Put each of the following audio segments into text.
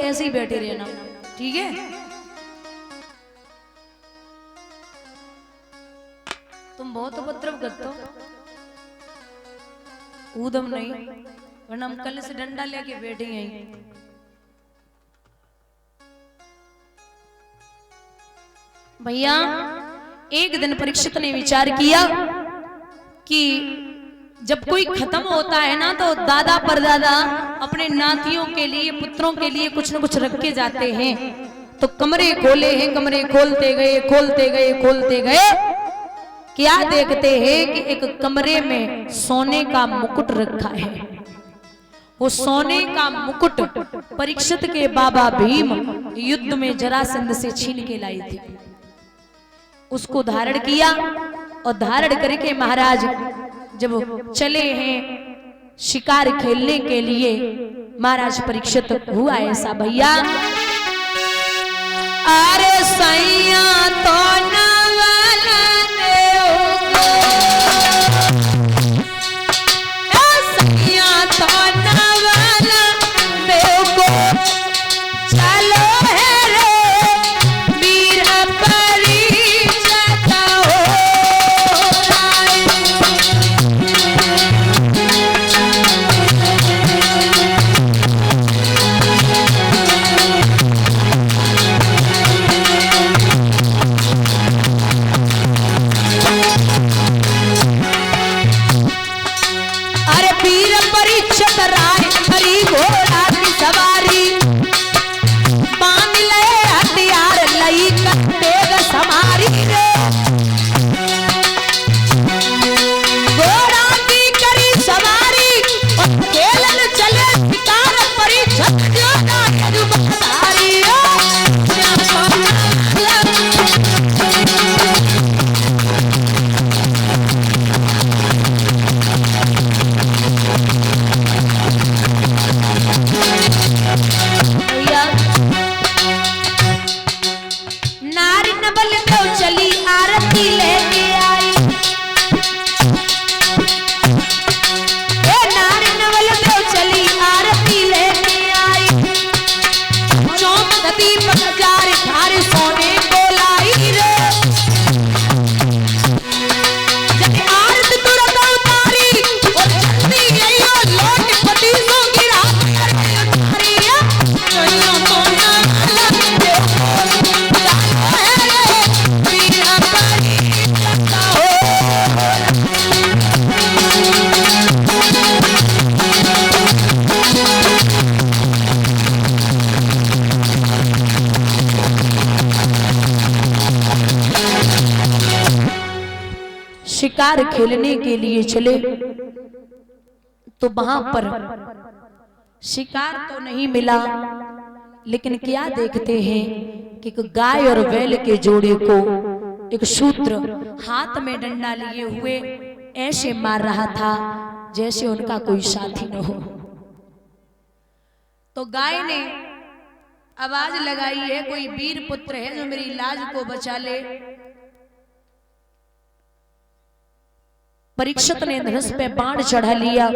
ऐसे ही बैठे रहना, ठीक है? तुम बहुत उपद्रव करते हो, ऊधम नहीं, वरना हम कल से डंडा लेके बैठे यहीं। भैया एक दिन परीक्षित ने विचार किया कि जब कोई खत्म होता है ना तो दादा परदादा अपने नातियों के लिए, पुत्रों के लिए कुछ न कुछ रख के जाते हैं। तो कमरे खोले हैं, कमरे खोलते गए खोलते गए खोलते गए, क्या देखते हैं कि एक कमरे में सोने का मुकुट रखा है। वो सोने का मुकुट परीक्षित के बाबा भीम युद्ध में जरासंध से छीन के लाए थे। उसको धारण किया और धारण करके महाराज जब चले हैं शिकार खेलने के लिए, महाराज परीक्षित हुआ ऐसा भैया, अरे सैया तो नवला देओगे, सैया तो नवला देओगे, चलो है रे वीर परिचय हो राय। अरे वीर परिचय राय हरी घोड़ा की सवारी, बांध ले हथियार लई तेग समारी रे, घोड़ा की करी सवारी और खेलन चले शिकार परिचय जो ना जुबादारी। नारी नवल देव चली आरती लेके आई, नारी नवल देव चली आरती लेके आई, चौक दीपक जार धार सोने को लाई रे, जब आरती तुरंत उतारी और चलती गई और लोट पति को गिरा करके उतारी है। सैया तो नवल देव शिकार खेलने के लिए चले तो वहां पर शिकार तो नहीं मिला, लेकिन क्या देखते हैं कि एक गाय और बैल के जोड़े को एक शूद्र हाथ में डंडा लिए हुए ऐसे मार रहा था जैसे उनका कोई साथी न हो। तो गाय ने आवाज लगाई है, कोई वीर पुत्र है जो मेरी लाज को बचा ले। परीक्षित ने धनुष पे बाण चढ़ा लिया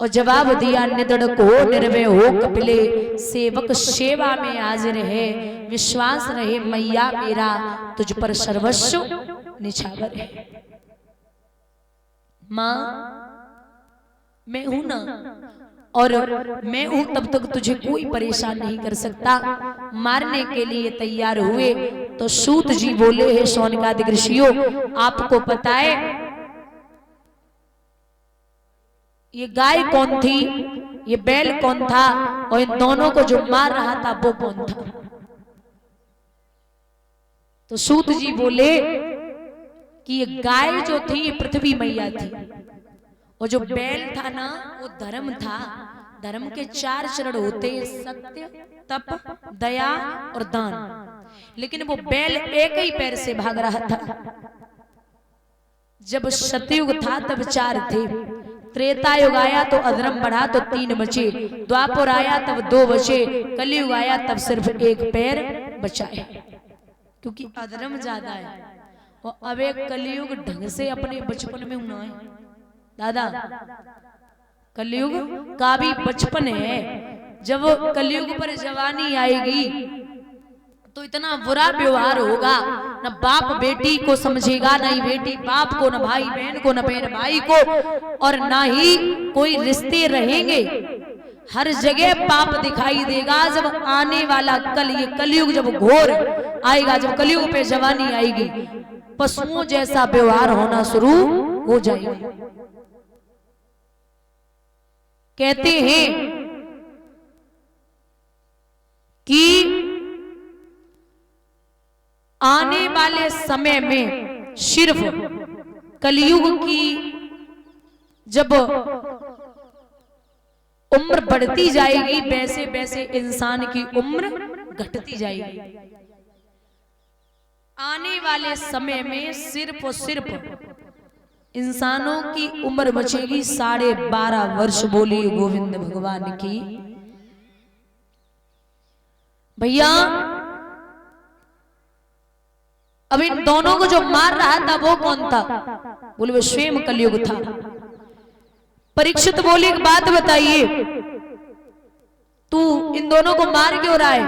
और जवाब दिया, निधड़क हो निर्भय हो कपिले, सेवक सेवा में हाजिर है, विश्वास रहे मैया मेरा तुझ पर सर्वस्व निछावर है। मां मैं हूं ना, और मैं हूं तब तक तुझे कोई परेशान नहीं कर सकता। मारने के लिए तैयार हुए तो सूत जी बोले, है शौनकादिक ऋषियों आपको पता है ये गाय कौन थी, ये बैल कौन था, और इन दोनों को जो मार रहा था वो कौन था? तो सूत जी बोले कि ये गाय जो थी ये पृथ्वी मैया थी, और जो बैल था ना वो धर्म था। धर्म के 4 चरण होते हैं, सत्य, तप, दया और दान। लेकिन वो बैल एक ही पैर से भाग रहा था। जब सतयुग था तब 4 थे, त्रेता युग आया तो अधर्म बढ़ा तो 3 बचे, द्वापर आया तब 2 बचे, कलयुग आया तब सिर्फ 1 पैर बचा है, क्योंकि अधर्म ज्यादा है। और अब एक कलयुग ढंग से अपने बचपन में होना है दादा, कलयुग का भी बचपन है। जब कलयुग पर जवानी आएगी तो इतना बुरा व्यवहार होगा, न बाप बेटी को समझेगा, न ही बेटी बाप को, न भाई बहन को, न बहन भाई को, और ना ही कोई रिश्ते रहेंगे। हर जगह पाप दिखाई देगा। जब आने वाला कल, ये कलयुग जब घोर आएगा, जब कलयुग पे जवानी आएगी, पशुओं जैसा व्यवहार होना शुरू हो जाएगा। कहते हैं कि आने वाले समय में सिर्फ कलयुग की जब उम्र बढ़ती जाएगी, वैसे वैसे इंसान की उम्र घटती जाएगी। आने वाले समय में सिर्फ और सिर्फ इंसानों की उम्र बचेगी 12.5 वर्ष। बोलिए गोविंद भगवान की। भैया अब इन दोनों को जो मार रहा था वो कौन था? बोले वो स्वयं कलयुग था। परीक्षित बोले एक बात बताइए, तू इन दोनों को मार क्यों रहा है?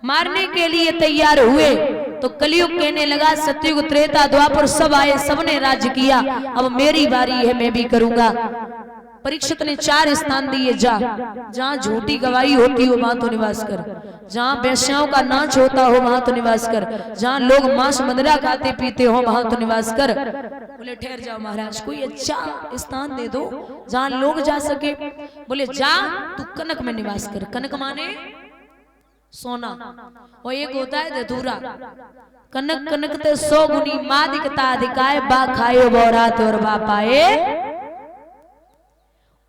मारने के लिए तैयार हुए तो कलयुग कहने लगा सतयुग त्रेता द्वापर सब आए, सबने राज्य किया, अब मेरी बारी है, मैं भी करूंगा। परीक्षित ने 4 स्थान दिए। जहां झूठी गवाही होती हो वहां तो निवास कर, जहां वैश्याओं का नाच होता हो वहां तो निवास कर, जहां लोग मांस मदिरा खाते पीते हो वहां तो निवास कर। बोले ठहर जाओ महाराज, कोई अच्छा स्थान दे दो जहां लोग जा सके। बोले जा तू कनक में निवास कर। कनक माने सोना, और एक होता है धतूरा। कनक कनक ते 100 गुनी मादिकता अधिकाय, बा खाए बोरात और बा पाए।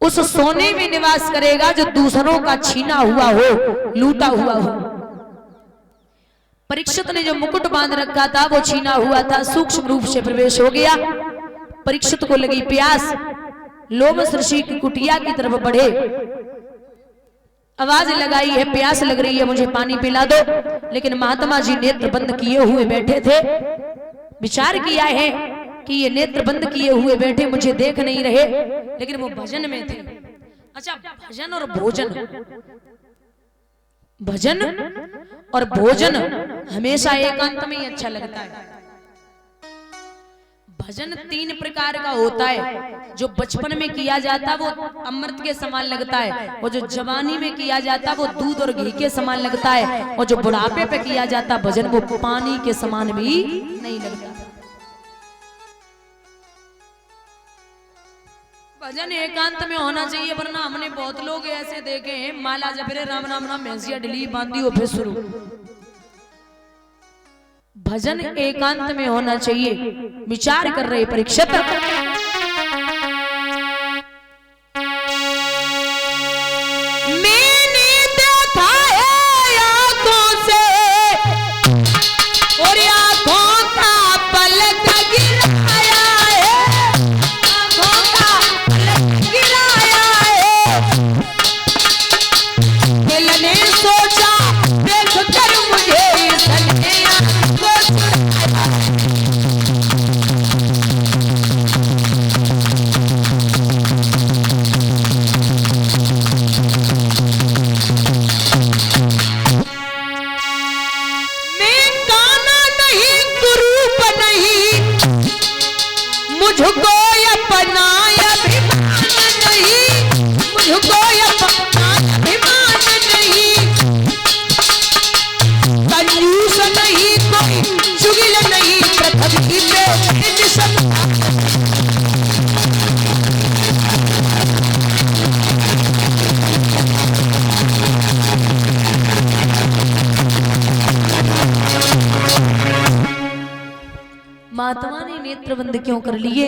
उस सोने में निवास करेगा जो दूसरों का छीना हुआ हो, लूटा हुआ हो। परीक्षित ने जो मुकुट बांध रखा था वो छीना हुआ था, सूक्ष्म रूप से प्रवेश हो गया। परीक्षित को लगी प्यास, लोमश ऋषि की कुटिया की तरफ बढ़े, आवाज लगाई है प्यास लग रही है, मुझे पानी पिला दो। लेकिन महात्मा जी नेत्र बंद किए हुए बैठे थे। विचार किया है कि ये नेत्र बंद किए हुए बैठे, मुझे देख नहीं रहे, लेकिन वो भजन में थे। अच्छा, भजन और भोजन, भजन और भोजन हमेशा एकांत में ही अच्छा लगता है। भजन 3 प्रकार का होता है। जो बचपन में किया जाता वो अमृत के समान लगता है, और जो जवानी में किया जाता वो दूध और घी के समान लगता है, और जो बुढ़ापे पे किया जाता भजन वो पानी के समान भी नहीं लगता। भजन एकांत में होना चाहिए, वरना हमने बहुत लोग ऐसे देखे हैं माला जप रहे, राम राम राम, भैंसिया डली बांधी हो, फिर शुरू। भजन एकांत में होना चाहिए। विचार कर रहे परीक्षित, मैंने देखा है आंखों से और आंखों का पलक गिराया है, आंखों का पलक गिराया है। दिल ने सोचा देख कर मुझे सने मुझको अपना अभिमान नहीं, मुझको अपना अभिमान नहीं, कंजूस नहीं, कोई चुगिल नहीं, पृथ्वी पे सब महात्मा ने नेत्र बंद क्यों कर लिए?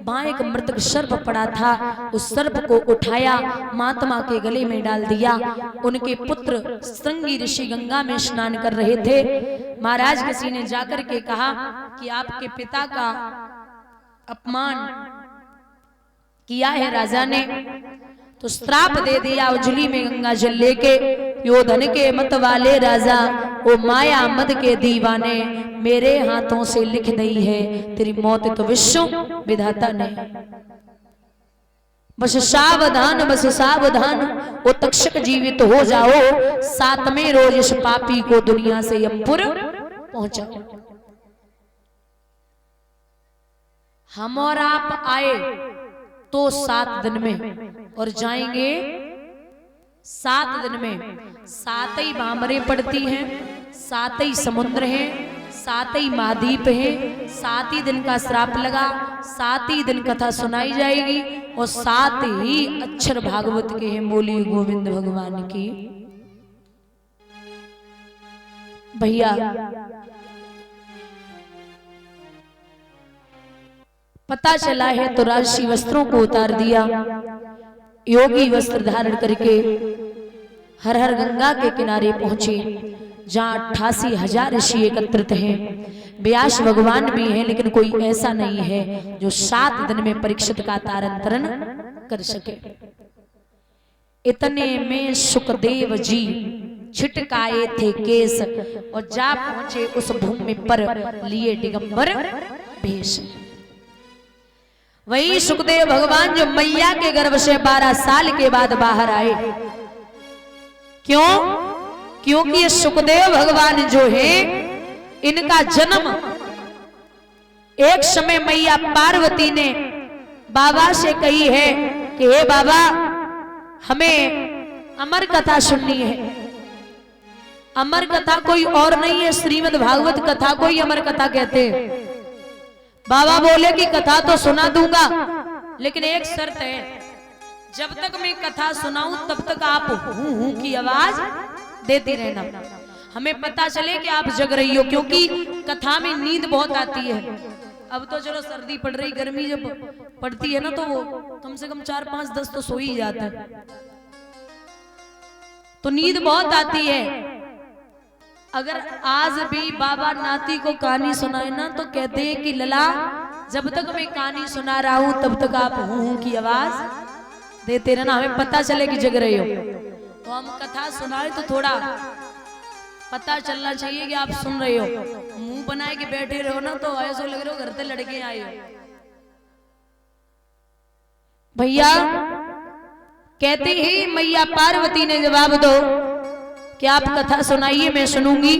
वहां एक मृतक सर्प पड़ा था, उस सर्प को उठाया, महात्मा के गले में डाल दिया। उनके पुत्र श्रृंगी ऋषि गंगा में स्नान कर रहे थे। महाराज किसी ने जाकर के कहा कि आपके पिता का अपमान किया है राजा ने, तो श्राप दे दिया। उजली में गंगा जल लेके, यो धन के मत वाले राजा, ओ माया मद के दीवाने, मेरे हाथों से लिख दी है तेरी मौत तो विश्व विधाता ने। बस सावधान, बस सावधान, वो तक्षक जीवित हो जाओ, 7वें रोज इस पापी को दुनिया से यमपुर पहुंचाओ। हम और आप आए तो 7 दिन में और जाएंगे 7 दिन में। 7 ही भामरें पड़ती हैं, 7 ही समुद्र हैं, 7 ही महाद्वीप हैं, 7 ही दिन का श्राप लगा, 7 ही दिन कथा सुनाई जाएगी और 7 ही अक्षर भागवत के हैं। बोली गोविंद भगवान की। भैया पता चला है तो राजसी वस्त्रों को उतार दिया, योगी वस्त्र धारण करके हर हर गंगा के किनारे पहुंचे, जहां 88,000 ऋषि एकत्रित हैं। व्यास भगवान भी हैं, लेकिन कोई ऐसा नहीं है जो 7 दिन में परीक्षित का तारण तरण कर सके। इतने में सुखदेव जी छिटकाए थे केस और जा पहुंचे उस भूमि पर, लिए दिगंबर भेष। वही सुखदेव भगवान जो मैया के गर्भ से 12 साल के बाद बाहर आए। क्यों? क्योंकि ये सुखदेव भगवान जो है, इनका जन्म एक समय मैया पार्वती ने बाबा से कही है कि हे बाबा, हमें अमर कथा सुननी है। अमर कथा कोई और नहीं है, श्रीमद् भागवत कथा को ही अमर कथा कहते हैं। बाबा बोले कि कथा तो सुना दूंगा, लेकिन एक शर्त है, जब तक मैं कथा सुनाऊं तब तक आप हूं हूं की आवाज देती रहना, हमें पता चले कि आप जग रही हो। क्योंकि कथा में नींद बहुत आती है। अब तो चलो सर्दी पड़ रही, गर्मी जब पड़ती है ना तो वो कम से कम 4, 5, 10 तो सो ही जाता है, तो नींद बहुत आती है। अगर आज भी बाबा नाती को कहानी सुनाए ना तो कहते हैं कि लला, जब तक मैं कहानी सुना रहा हूं तब तक आप हूं की आवाज देते रहना, हमें पता चले कि जग रहे हो। तो हम कथा सुनाए तो थोड़ा पता चलना चाहिए कि आप सुन रहे हो। मुंह बनाए के बैठे रहो ना तो ऐसा लग रहा हो घर से लड़के आए हो। भैया कहते ही मैया पार्वती ने जवाब दो कि आप कथा सुनाइए, मैं सुनूंगी।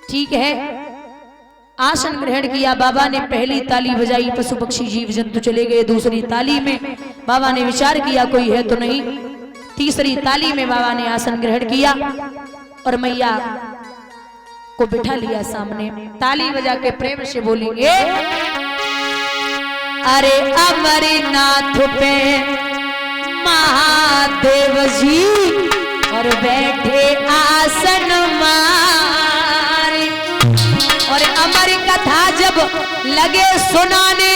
ठीक है, आसन ग्रहण किया। बाबा ने पहली ताली बजाई, पशु पक्षी जीव जंतु चले गए। दूसरी ताली में बाबा ने विचार किया कोई है तो नहीं। तीसरी ताली में बाबा ने आसन ग्रहण किया और मैया को बिठा लिया सामने। ताली बजा के प्रेम से बोलेंगे, अरे अमरनाथ पे महादेव जी और बैठे आसन मारे। और अमर कथा जब लगे सुनाने